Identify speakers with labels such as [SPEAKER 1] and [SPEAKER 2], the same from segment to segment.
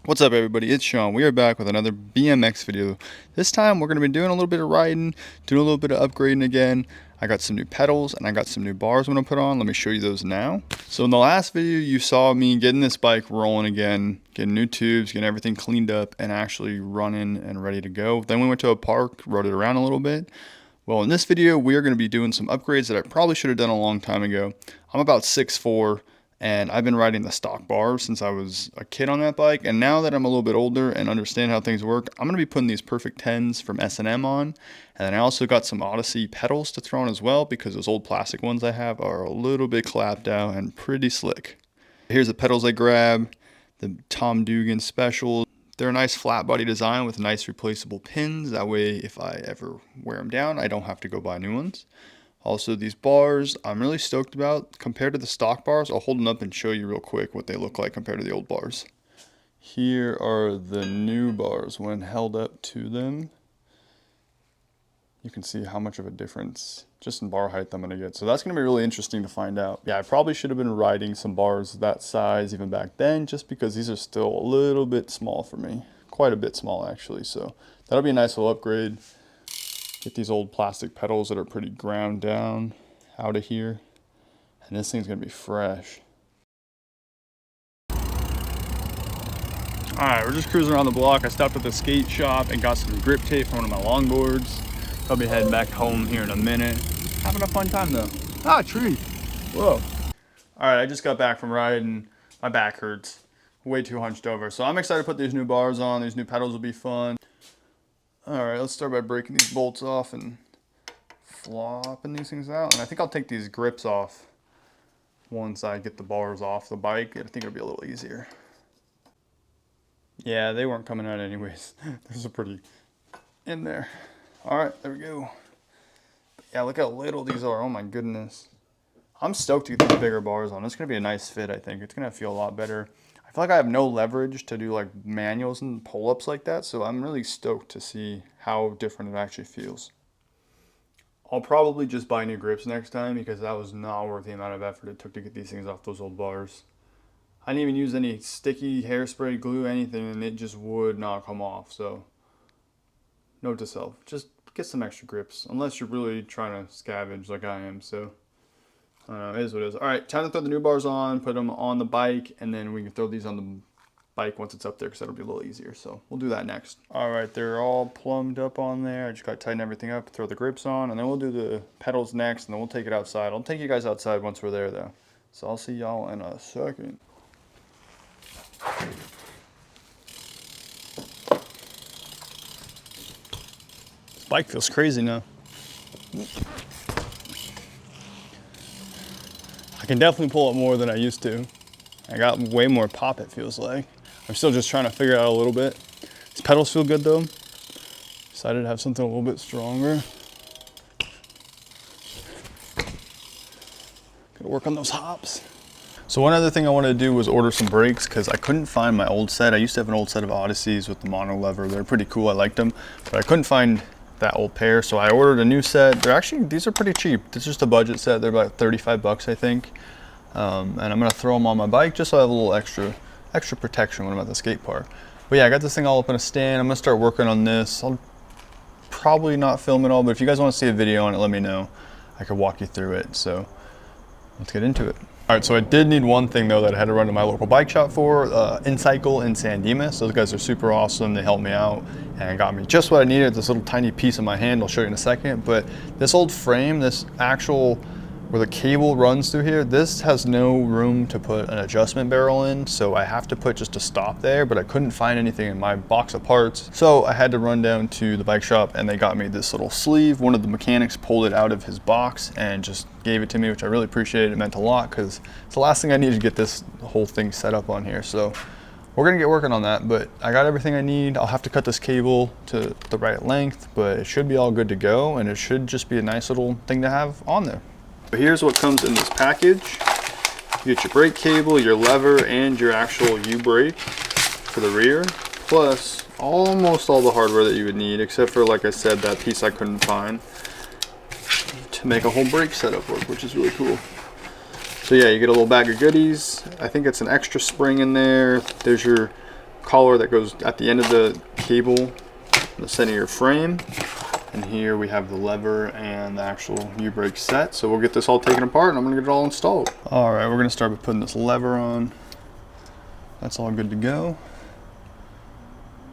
[SPEAKER 1] What's up everybody, it's Sean. We are back with another BMX video. This time we're going to be doing a little bit of riding, doing a little bit of upgrading again. I got some new pedals and I got some new bars I'm going to put on. Let me show you those now. So in the last video you saw me getting this bike rolling again, getting new tubes, getting everything cleaned up and actually running and ready to go. Then we went to a park, rode it around a little bit. Well, in this video we are going to be doing some upgrades that I probably should have done a long time ago. I'm about 6'4". And I've been riding the stock bars since I was a kid on that bike. And now that I'm a little bit older and understand how things work, I'm going to be putting these Perfect 10s from S&M on. And then I also got some Odyssey pedals to throw on as well because those old plastic ones I have are a little bit clapped out and pretty slick. Here's the pedals I grabbed, the Tom Dugan Special. They're a nice flat body design with nice replaceable pins. That way if I ever wear them down, I don't have to go buy new ones. Also, these bars, I'm really stoked about. Compared to the stock bars, I'll hold them up and show you real quick what they look like compared to the old bars. Here are the new bars when held up to them. You can see how much of a difference just in bar height I'm going to get. So that's going to be really interesting to find out. Yeah, I probably should have been riding some bars that size even back then just because these are still a little bit small for me. Quite a bit small actually. So that'll be a nice little upgrade. Get these old plastic pedals that are pretty ground down out of here. And this thing's gonna be fresh. All right, we're just cruising around the block. I stopped at the skate shop and got some grip tape for one of my longboards. I'll be heading back home here in a minute. Having a fun time though. Ah, tree. Whoa. All right, I just got back from riding. My back hurts. Way too hunched over. So I'm excited to put these new bars on. These new pedals will be fun. All right, let's start by breaking these bolts off and flopping these things out. And I think I'll take these grips off once I get the bars off the bike. I think it'll be a little easier. Yeah, they weren't coming out anyways. Those are pretty in there. All right, there we go. Yeah, look how little these are. Oh my goodness. I'm stoked to get these bigger bars on. It's gonna be a nice fit, I think. It's gonna feel a lot better. I feel like I have no leverage to do like manuals and pull-ups like that, so I'm really stoked to see how different it actually feels. I'll probably just buy new grips next time because that was not worth the amount of effort it took to get these things off those old bars. I didn't even use any sticky hairspray, glue, anything, and it just would not come off. So note to self, just get some extra grips unless you're really trying to scavenge like I am. So it is what it is. All right, time to throw the new bars on, put them on the bike, and then we can throw these on the bike once it's up there because that'll be a little easier. So we'll do that next. All right, they're all plumbed up on there. I just got to tighten everything up, throw the grips on, and then we'll do the pedals next, and then we'll take it outside. I'll take you guys outside once we're there though. So I'll see y'all in a second. This bike feels crazy now. I can definitely pull it more than I used to. I got way more pop, it feels like. I'm still just trying to figure it out a little bit. These pedals feel good though. Decided to have something a little bit stronger. Gotta work on those hops. So one other thing I wanted to do was order some brakes because I couldn't find my old set. I used to have an old set of Odysseys with the mono lever. They're pretty cool, I liked them, but I couldn't find that old pair, so I ordered a new set. These are pretty cheap. It's just a budget set. They're about 35 bucks, I think. And I'm gonna throw them on my bike just so I have a little extra protection when I'm at the skate park. But yeah, I got this thing all up in a stand. I'm gonna start working on this. I'll probably not film it all, but if you guys want to see a video on it, let me know. I could walk you through it. So let's get into it. All right, so I did need one thing though that I had to run to my local bike shop for, InCycle in San Dimas. Those guys are super awesome. They helped me out and got me just what I needed, this little tiny piece of my hand. I'll show you in a second, but this old frame, this actual, where the cable runs through here, this has no room to put an adjustment barrel in, so I have to put just a stop there, but I couldn't find anything in my box of parts. So I had to run down to the bike shop and they got me this little sleeve. One of the mechanics pulled it out of his box and just gave it to me, which I really appreciated. It meant a lot because it's the last thing I needed to get this whole thing set up on here. So we're gonna get working on that, but I got everything I need. I'll have to cut this cable to the right length, but it should be all good to go, and it should just be a nice little thing to have on there. But here's what comes in this package. You get your brake cable, your lever, and your actual U-brake for the rear, plus almost all the hardware that you would need, except for, like I said, that piece I couldn't find to make a whole brake setup work, which is really cool. So yeah, you get a little bag of goodies. I think it's an extra spring in there. There's your collar that goes at the end of the cable, the center of your frame. And here we have the lever and the actual U-brake set. So we'll get this all taken apart and I'm gonna get it all installed. All right, we're gonna start by putting this lever on. That's all good to go.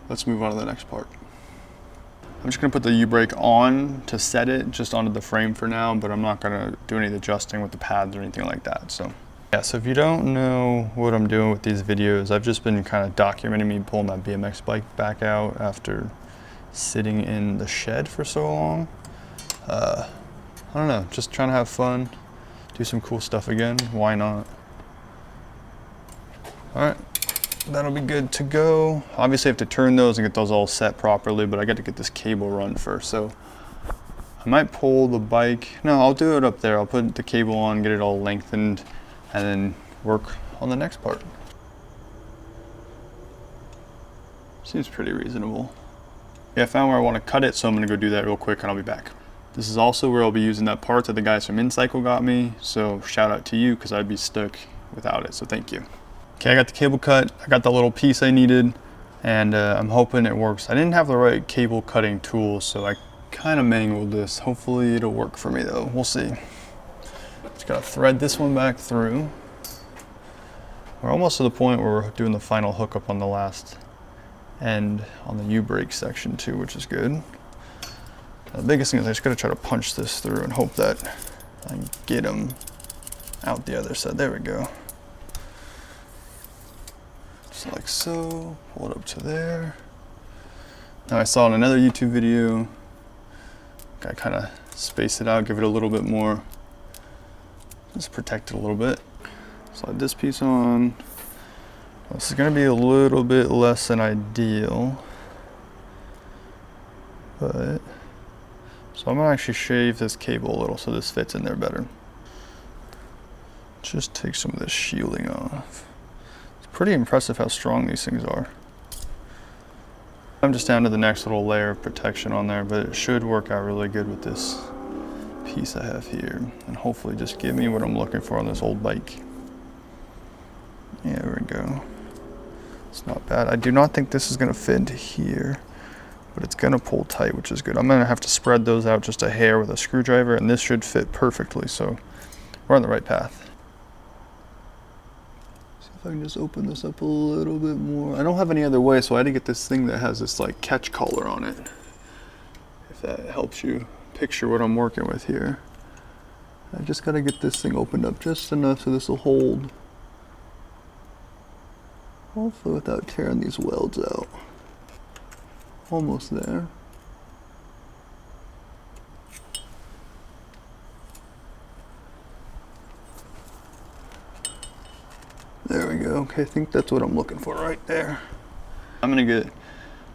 [SPEAKER 1] Let's move on to the next part. I'm just gonna put the U-brake on to set it just onto the frame for now, but I'm not gonna do any adjusting with the pads or anything like that. So yeah, so if you don't know what I'm doing with these videos, I've just been kind of documenting me pulling that BMX bike back out after sitting in the shed for so long. I don't know, just trying to have fun, do some cool stuff again. Why not? All right, that'll be good to go. Obviously I have to turn those and get those all set properly, but I got to get this cable run first. So I might pull the bike. No, I'll do it up there. I'll put the cable on, get it all lengthened, and then work on the next part. Seems pretty reasonable. Yeah, I found where I want to cut it, so I'm going to go do that real quick and I'll be back. This is also where I'll be using that part that the guys from InCycle got me, so shout out to you because I'd be stuck without it, so thank you. Okay, I got the cable cut, I got the little piece I needed, and I'm hoping it works. I didn't have the right cable cutting tools, so I kind of mangled this. Hopefully it'll work for me though, we'll see. Just gotta thread this one back through. We're almost to the point where we're doing the final hookup on the last end on the U-brake section too, which is good. The biggest thing is I just gotta try to punch this through and hope that I can get them out the other side. There we go. Just like so, pull it up to there. Now I saw in another YouTube video, I kind of space it out, give it a little bit more, just protect it a little bit. Slide this piece on. This is going to be a little bit less than ideal, but so I'm going to actually shave this cable a little so this fits in there better. Just take some of this shielding off. It's pretty impressive how strong these things are. I'm just down to the next little layer of protection on there, but it should work out really good with this piece I have here and hopefully just give me what I'm looking for on this old bike. Yeah, there we go. It's not bad. I do not think this is going to fit into here, but it's going to pull tight, which is good. I'm going to have to spread those out just a hair with a screwdriver, and this should fit perfectly, so we're on the right path. See if I can just open this up a little bit more. I don't have any other way, so I had to get this thing that has this like catch collar on it. If that helps you picture what I'm working with here. I just got to get this thing opened up just enough so this will hold. Hopefully without tearing these welds out. Almost there. There we go. Okay, I think that's what I'm looking for right there. I'm gonna get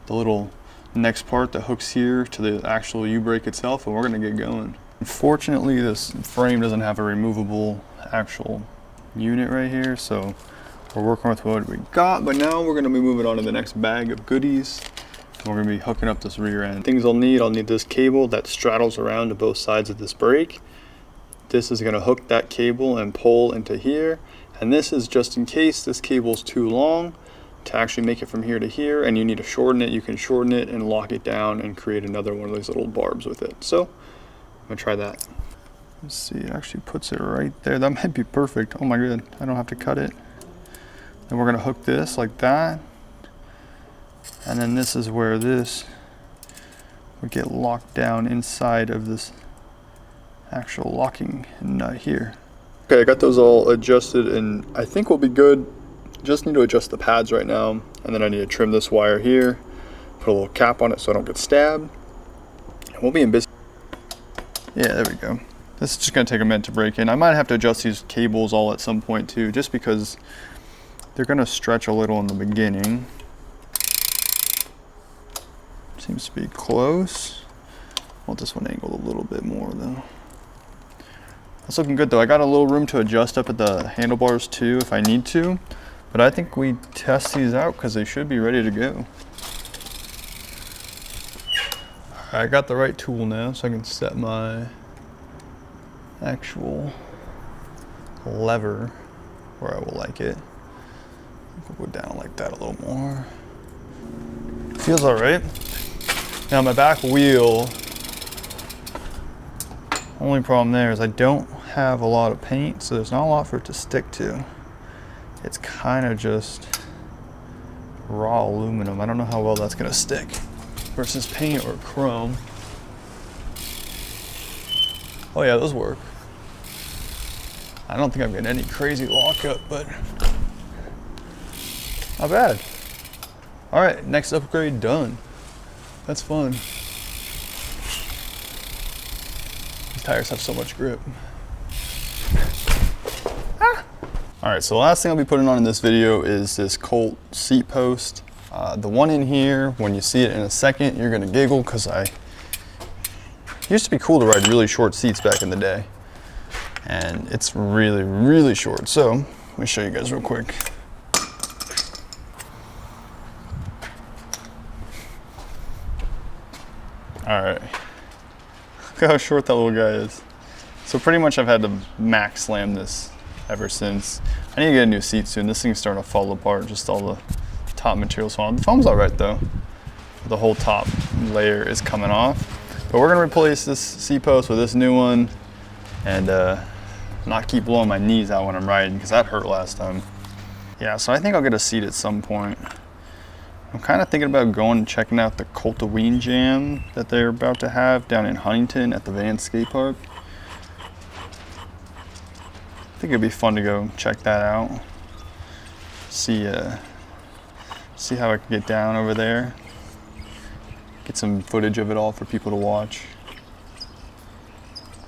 [SPEAKER 1] the little next part that hooks here to the actual U-brake itself, and we're gonna get going. Unfortunately, this frame doesn't have a removable actual unit right here, so we're working with what we got, but now we're gonna be moving on to the next bag of goodies. And we're gonna be hooking up this rear end. Things I'll need this cable that straddles around to both sides of this brake. This is gonna hook that cable and pull into here. And this is just in case this cable is too long to actually make it from here to here and you need to shorten it, you can shorten it and lock it down and create another one of these little barbs with it. So I'm gonna try that. Let's see, it actually puts it right there. That might be perfect. Oh my god, I don't have to cut it. Then we're gonna hook this like that. And then this is where this would get locked down inside of this actual locking nut here. Okay, I got those all adjusted and I think we'll be good. Just need to adjust the pads right now. And then I need to trim this wire here, put a little cap on it so I don't get stabbed. And we'll be in business. Yeah, there we go. This is just gonna take a minute to break in. I might have to adjust these cables all at some point too, just because they're gonna stretch a little in the beginning. Seems to be close. I want this one angled a little bit more though. That's looking good though. I got a little room to adjust up at the handlebars too if I need to, but I think we test these out because they should be ready to go. I got the right tool now so I can set my actual lever where I will like it. We'll go down like that a little more. Feels all right. Now my back wheel, only problem there is I don't have a lot of paint, so there's not a lot for it to stick to. It's kind of just raw aluminum. I don't know how well that's gonna stick versus paint or chrome. Oh yeah, those work. I don't think I'm getting any crazy lockup, but not bad. All right, next upgrade done. That's fun. These tires have so much grip. All right, so the last thing I'll be putting on in this video is this Colt seat post. The one in here, when you see it in a second, you're gonna giggle because it used to be cool to ride really short seats back in the day. And it's really, really short. So let me show you guys real quick. All right, look how short that little guy is. So pretty much I've had to max slam this ever since. I need to get a new seat soon. This thing's starting to fall apart, just all the top material's falling. The foam's all right though. The whole top layer is coming off. But we're gonna replace this seat post with this new one and not keep blowing my knees out when I'm riding because that hurt last time. Yeah, so I think I'll get a seat at some point. I'm kind of thinking about going and checking out the Coltoween Jam that they're about to have down in Huntington at the Van Skate Park. I think it'd be fun to go check that out. See how I can get down over there. Get some footage of it all for people to watch.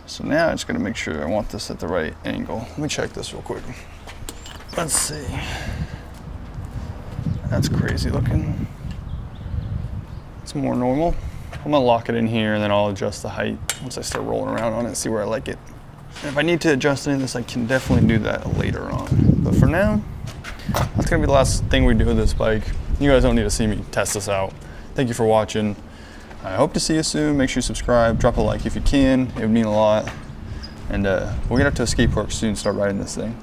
[SPEAKER 1] So now I'm just gonna make sure I want this at the right angle. Let me check this real quick. Let's see. That's crazy looking. It's more normal. I'm gonna lock it in here and then I'll adjust the height once I start rolling around on it, see where I like it. And if I need to adjust any of this, I can definitely do that later on. But for now, that's gonna be the last thing we do with this bike. You guys don't need to see me test this out. Thank you for watching. I hope to see you soon. Make sure you subscribe, drop a like if you can. It would mean a lot. And we'll get up to a skate park soon, start riding this thing.